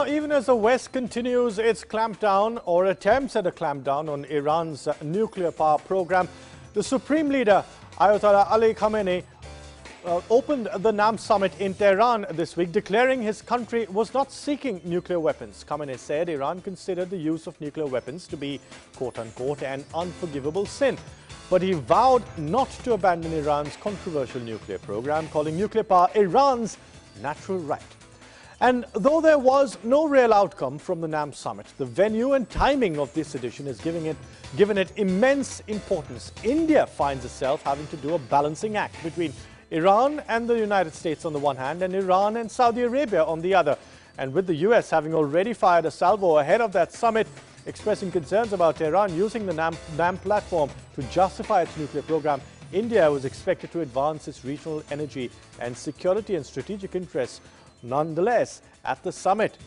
Even as the West continues its clampdown or attempts at a clampdown on Iran's nuclear power program, the Supreme Leader Ayatollah Ali Khamenei opened the NAM summit in Tehran this week, declaring his country was not seeking nuclear weapons. Khamenei said Iran considered the use of nuclear weapons to be, quote-unquote, an unforgivable sin. But he vowed not to abandon Iran's controversial nuclear program, calling nuclear power Iran's natural right. And though there was no real outcome from the NAM summit, the venue and timing of this edition is given it immense importance. India finds itself having to do a balancing act between Iran and the United States on the one hand and Iran and Saudi Arabia on the other. And with the US having already fired a salvo ahead of that summit, expressing concerns about Iran using the NAM platform to justify its nuclear program, India was expected to advance its regional energy and security and strategic interests nonetheless at the summit.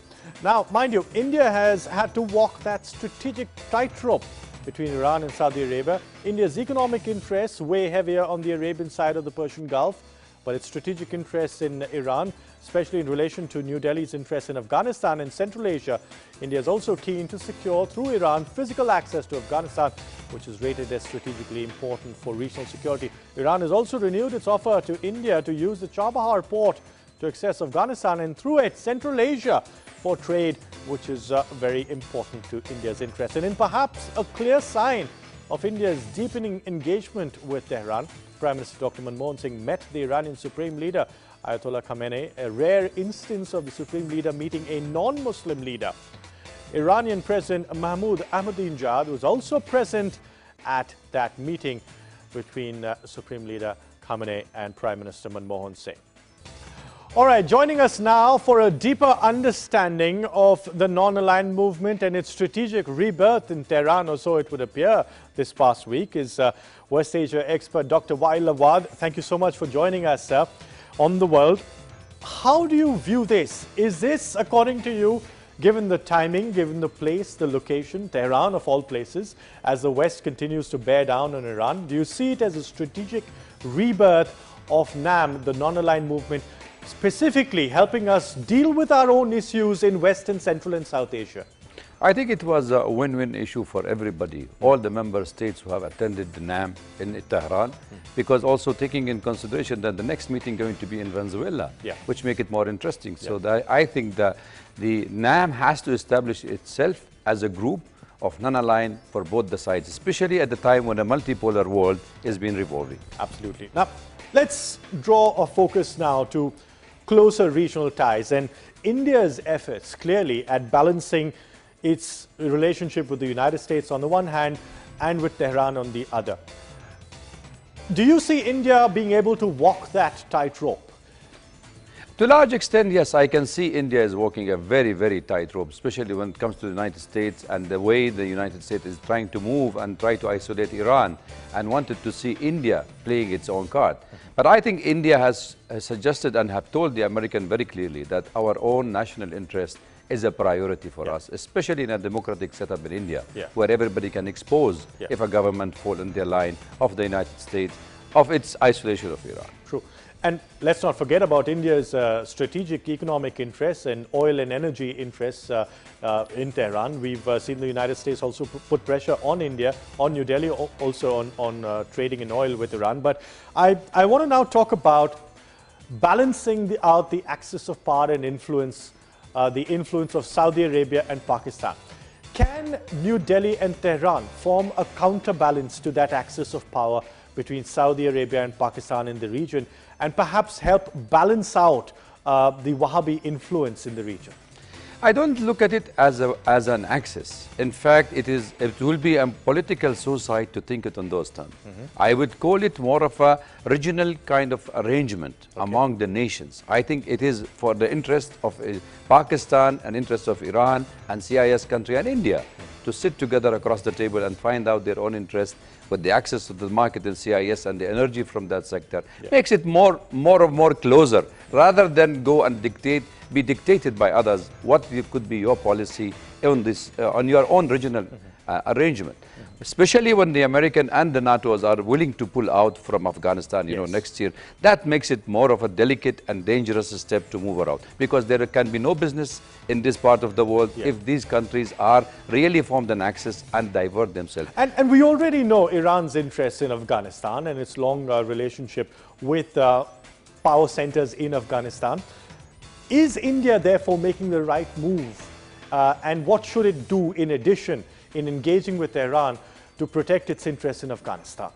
Now, mind you, India has had to walk that strategic tightrope between Iran and Saudi Arabia. India's economic interests weigh heavier on the Arabian side of the Persian Gulf, but its strategic interests in Iran, especially in relation to New Delhi's interests in Afghanistan and Central Asia. India is also keen to secure through Iran physical access to Afghanistan, which is rated as strategically important for regional security. Iran has also renewed its offer to India to use the Chabahar port to access Afghanistan and through it Central Asia for trade, which is very important to India's interests. And in perhaps a clear sign of India's deepening engagement with Tehran, Prime Minister Dr. Manmohan Singh met the Iranian Supreme Leader Ayatollah Khamenei, a rare instance of the Supreme Leader meeting a non-Muslim leader. Iranian President Mahmoud Ahmadinejad was also present at that meeting between Supreme Leader Khamenei and Prime Minister Manmohan Singh. All right, joining us now for a deeper understanding of the non-aligned movement and its strategic rebirth in Tehran, or so it would appear this past week, is West Asia expert Dr. Wael Awad. Thank you so much for joining us, sir, on The World. How do you view this? Is this, according to you, given the timing, given the place, the location, Tehran of all places, as the West continues to bear down on Iran, do you see it as a strategic rebirth of NAM, the non-aligned movement, specifically helping us deal with our own issues in West and Central and South Asia? I think it was a win-win issue for everybody, all the member states who have attended the NAM in Tehran, because also taking in consideration that the next meeting going to be in Venezuela, which make it more interesting. So I think that the NAM has to establish itself as a group of non-aligned for both the sides, especially at the time when a multipolar world is being revolving. Absolutely. Now, let's draw a focus now to closer regional ties and India's efforts clearly at balancing its relationship with the United States on the one hand and with Tehran on the other. Do you see India being able to walk that tightrope? To a large extent, yes, I can see India is walking a very, very tight rope, especially when it comes to the United States and the way the United States is trying to move and try to isolate Iran and wanted to see India playing its own card. But I think India has suggested and have told the American very clearly that our own national interest is a priority for us, especially in a democratic setup in India, where everybody can expose if a government falls in the line of the United States, of its isolation of Iran. True. And let's not forget about India's strategic economic interests and oil and energy interests in Tehran. We've seen the United States also put pressure on India, on New Delhi, also on trading in oil with Iran. But I want to now talk about balancing out the axis of power and influence, the influence of Saudi Arabia and Pakistan. Can New Delhi and Tehran form a counterbalance to that axis of power between Saudi Arabia and Pakistan in the region, and perhaps help balance out the Wahhabi influence in the region? I don't look at it as an axis. In fact, it will be a political suicide to think it on those terms. I would call it more of a regional kind of arrangement among the nations. I think it is for the interest of Pakistan and interest of Iran and CIS country and India to sit together across the table and find out their own interest with the access to the market in CIS and the energy from that sector. Makes it more closer, rather than go and be dictated by others what could be your policy on this on your own regional arrangement. especially when the American and the NATOs are willing to pull out from Afghanistan, you know, next year. That makes it more of a delicate and dangerous step to move around, because there can be no business in this part of the world if these countries are really formed an axis and divert themselves. And we already know Iran's interest in Afghanistan and its long relationship with power centers in Afghanistan. Is India therefore making the right move? And what should it do in addition in engaging with Iran to protect its interests in Afghanistan?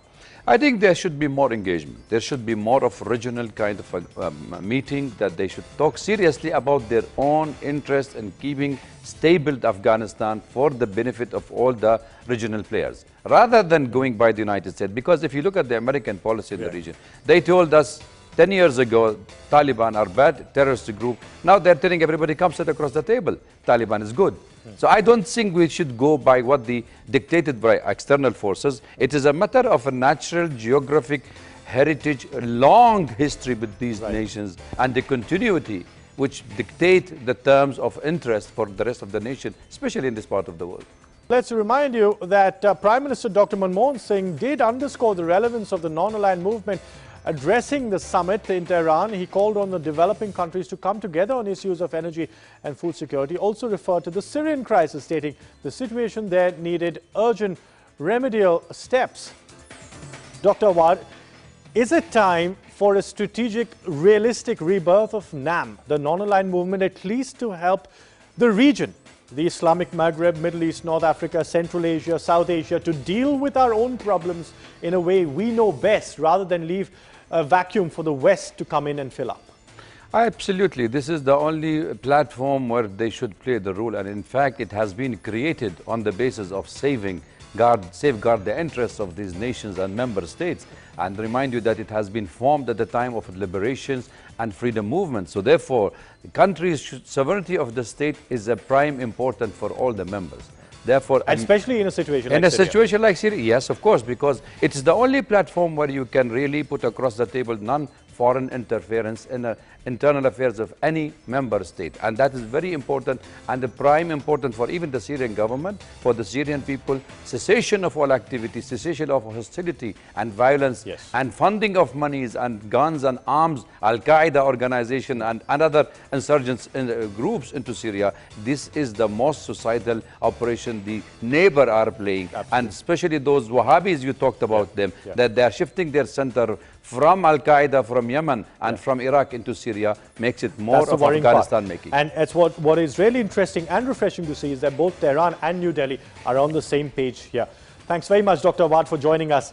I think there should be more engagement. There should be more of regional kind of a meeting, that they should talk seriously about their own interest in keeping stable Afghanistan for the benefit of all the regional players, rather than going by the United States. Because if you look at the American policy in the region, they told us 10 years ago, Taliban are bad, terrorist group. Now they're telling everybody, come sit across the table. Taliban is good. So I don't think we should go by what the dictated by external forces. It is a matter of a natural geographic heritage, a long history with these nations, and the continuity which dictate the terms of interest for the rest of the nation, especially in this part of the world. Let's remind you that Prime Minister Dr. Manmohan Singh did underscore the relevance of the non-aligned movement. Addressing the summit in Tehran, he called on the developing countries to come together on issues of energy and food security. Also referred to the Syrian crisis, stating the situation there needed urgent remedial steps. Dr. Awad, is it time for a strategic, realistic rebirth of NAM, the non-aligned movement, at least to help the region, the Islamic Maghreb, Middle East, North Africa, Central Asia, South Asia, to deal with our own problems in a way we know best, rather than leave a vacuum for the West to come in and fill up? Absolutely. This is the only platform where they should play the role. And in fact, it has been created on the basis of safeguard the interests of these nations and member states. And remind you that it has been formed at the time of liberations and freedom movements. So therefore, the country's sovereignty of the state is a prime important for all the members. Therefore, and especially in a situation like Syria. In a situation like Syria, yes, of course, because it is the only platform where you can really put across the table non-foreign interference in the internal affairs of any member state. And that is very important, and the prime important for even the Syrian government, for the Syrian people, cessation of all activity, cessation of hostility and violence, and funding of monies and guns and arms, Al-Qaeda organization and other insurgents groups into Syria. This is the most societal operation the neighbor are playing. And especially those Wahhabis you talked about them, that they are shifting their center from Al-Qaeda, from Yemen and from Iraq into Syria, makes it more of Afghanistan making. And it's what is really interesting and refreshing to see is that both Tehran and New Delhi are on the same page here. Thanks very much, Dr. Awad, for joining us.